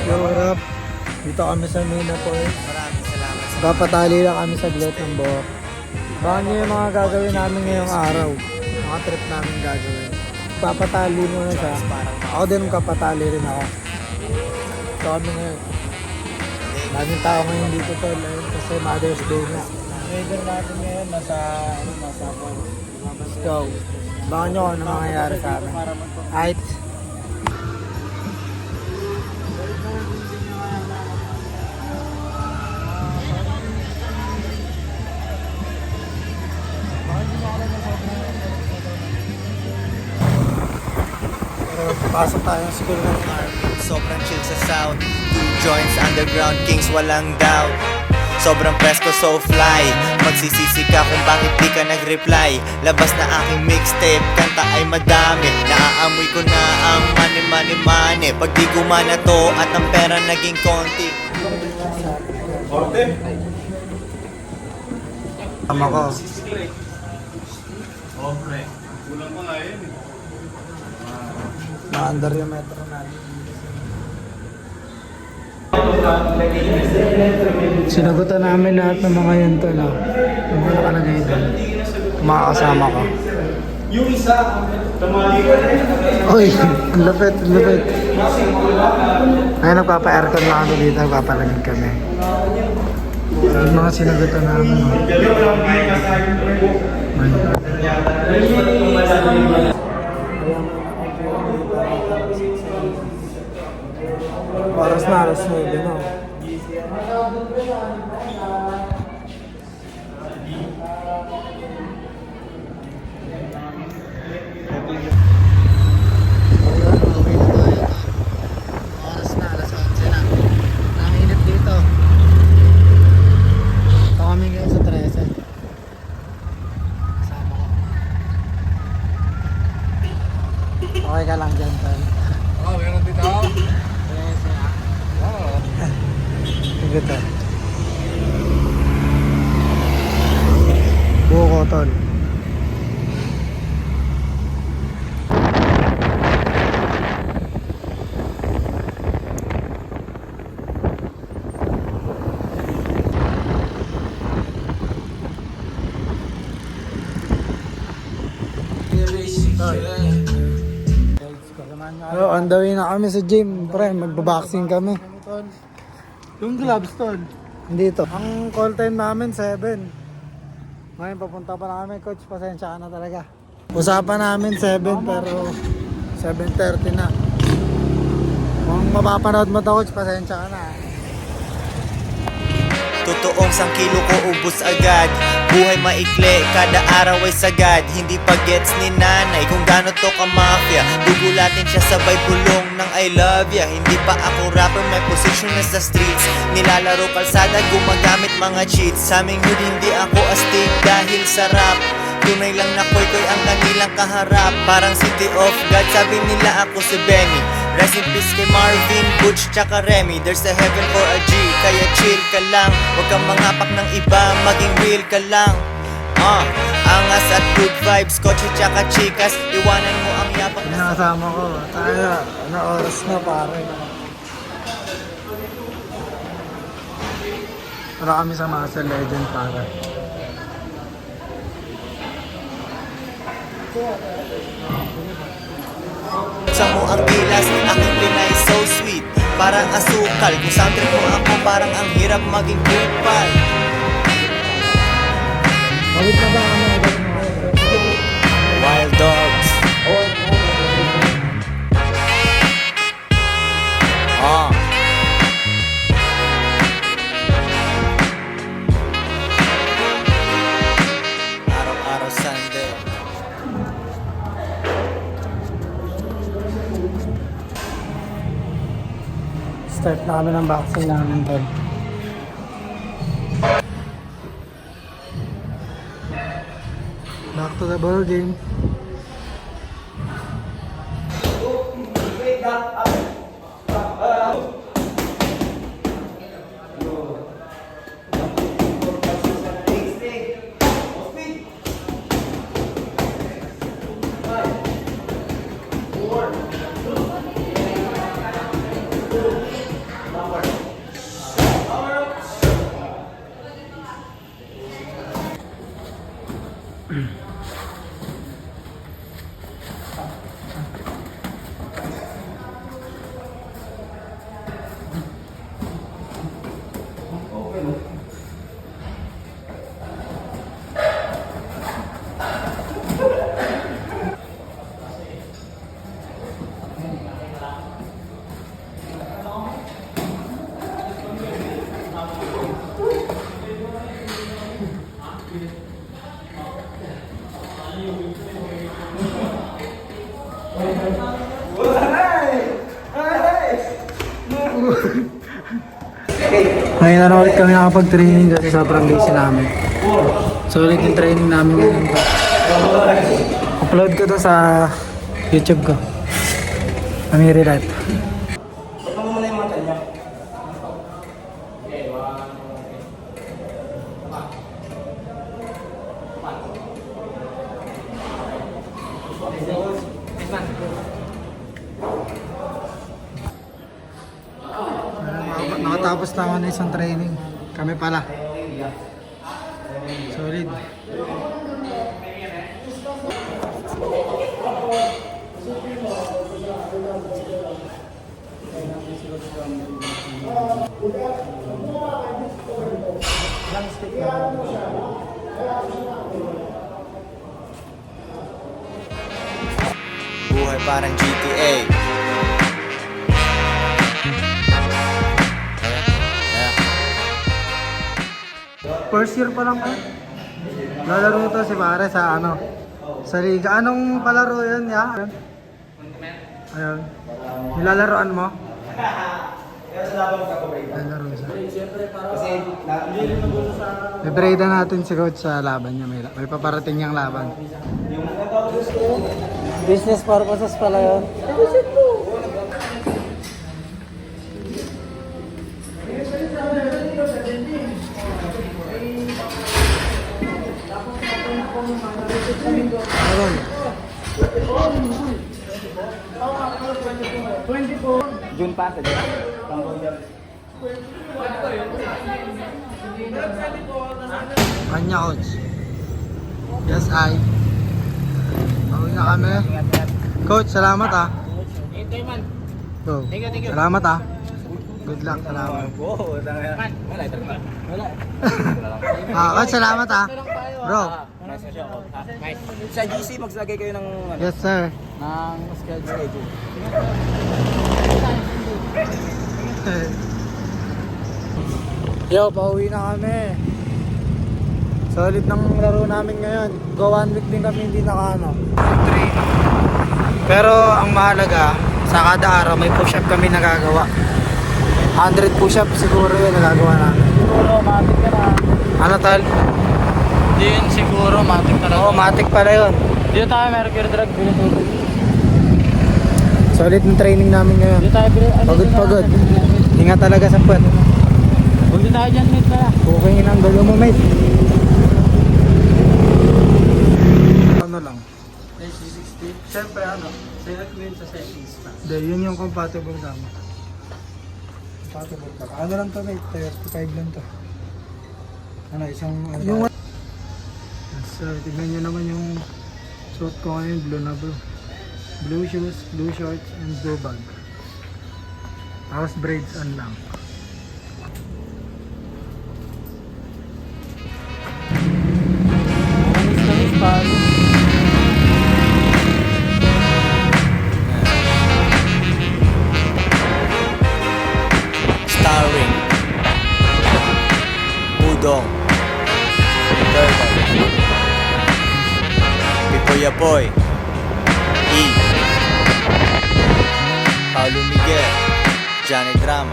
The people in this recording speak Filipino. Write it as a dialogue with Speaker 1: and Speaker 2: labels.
Speaker 1: Yo, what up? Dito kami sa Minapoy.
Speaker 2: Maraming salamat sa
Speaker 1: Papatali lang kami saglit ng buhok. Baka nyo yung mga gagawin namin ngayong araw. Mga trip namin gagawin. Papatali muna siya. Ako din kapatali rin ako. Ito kami ngayon. Daming tao ngayon dito tol. Kasi Mother's Day na. Weather natin ngayon nasa Let's go. Baka nyo ano mangyayari sa amin. Alright. Pasok tayo ng school ng
Speaker 2: sobrang chill sa sound. Two joints, underground kings, walang doubt. Sobrang presko, so fly. Magsisisi ka kung bakit di ka nag-reply. Labas na aking mixtape, kanta ay madami. Naaamoy ko na ang money. Pag di gumana to at ang pera naging konti.
Speaker 1: Tama ko.
Speaker 3: Kulang pa nga yun eh.
Speaker 1: Maandar yung metro natin. Sinagutan namin lahat ng mga yun to, no? Yung mga nakalagay doon. Makakasama ko.
Speaker 3: Yung isa, tamali ko na
Speaker 1: Uy, lupit. Ngayon nagpapa-aircon na kami dito, nagpapalamig kami. Yung mga sinagutan namin, no? Oras na, alas 9 na. Oras na, alas 11 na. Nanginit dito. Ito kami ngayon sa 13. Kasama ko. Okay ka lang dyan, tol.
Speaker 3: Oo, meron dito ako.
Speaker 1: Ganda. Buko, tol. Oh, on the way na kami sa gym, pre. Magbaboxing kami. Yung gloves, tol. Dito. Ang call time namin, 7. Ngayon, papunta pa na kami, coach. Pasensya ka na talaga. Usapan namin 7, pero 7:30 na. Kung mapapanood mo to, coach, pasensya ka na.
Speaker 2: Totoong 1 kilo ko ubos agad. Buhay maikli, kada araw ay sagad. Hindi pa gets ni nanay kung gaano to ka-mafia. Gugulatin siya sabay bulong ng I love ya. Hindi pa ako rapper, may position na sa streets. Nilalaro kalsada, gumagamit mga cheats. Sa aming hood hindi ako astig dahil sa rap. Tunay lang na koy ang kanilang kaharap. Parang city of God, sabi nila ako si Benny. Rest in peace kay Marvin, Butch, tsaka Remy. There's a heaven for a G, kaya chill ka lang. Huwag kang mangapak ng iba, maging real ka lang. Angas at good vibes, kotse tsaka chikas. Iwanan mo ang yapang na
Speaker 1: Nakasama ko. Tayo, ano oras na, pare. Para kami sa Muscle Legend, pare.
Speaker 2: sa mo ang gilas, aking Pinay so sweet. Parang asukal, kung soundtrack mo ako parang ang hirap maging kupal.
Speaker 1: Bawit na ba kami?
Speaker 2: Wild dogs. Araw-araw Sunday.
Speaker 1: Start na kami ng boxing namin doon. Back to the ball game. Ngayon na ulit kami nakapag-training kasi sobrang busy namin. So ulit yung training namin ngayon to. Upload ko to sa YouTube ko. Amiri Life. Nakatapos na ako na isang training. Kami pala. Solid.
Speaker 2: Buhay parang GTA.
Speaker 1: First year pa lang ka? Lalaro ito si pare sa ano? Sa liga. Anong palaro yun ya? Ayun. Nilalaroan mo? Lalaro siya. Ibreda natin si coach sa laban niya. May paparating niyang laban. Business purposes pala yun.
Speaker 4: June pa sa dyan.
Speaker 1: Kanya coach. Yes, I. Pauwi na kami. Coach, salamat ah. Go. Salamat ah. Good luck, salamat. Coach, salamat ah. Bro.
Speaker 4: Sa GC, magsalagay kayo ng
Speaker 1: Yes, sir.
Speaker 4: schedule.
Speaker 1: Yo, pauwi na kami. Solid ng laro namin ngayon. Go 1 week din kami hindi nakaano. Pero ang mahalaga, sa kada araw may push-up kami nagagawa. 100 push-up siguro yun nagagawa namin.
Speaker 4: Siguro, matik ka na.
Speaker 1: Ano tal?
Speaker 4: Yun, siguro, matik ka na.
Speaker 1: Oo, matik pala yun.
Speaker 4: Dito tayo, Mercury Drug, binutulog.
Speaker 1: Solid ng training namin ngayon.
Speaker 4: Dito tayo,
Speaker 1: Pagod. Ingat talaga sa puwet.
Speaker 4: Huwag din tayo dyan, mate, na.
Speaker 1: Bukingin ang gulo mo, mate. Ano lang?
Speaker 4: AC60. Siyempre, ano, select mo yun sa settings na.
Speaker 1: Hindi, yun yung compatible kama. Compatible ka. Ano lang to, mate? 35 lang to. Ano, isang... Yung... Yes, sir. Tignan nyo naman yung suit ko ngayon, blue na blue. Blue shoes, blue shorts, and blue bag. Tapos braids on lang.
Speaker 4: Tamis, palo.
Speaker 2: Starring Udong Turtle Pipoy Apoy E Paulo Miguel Johnny Drama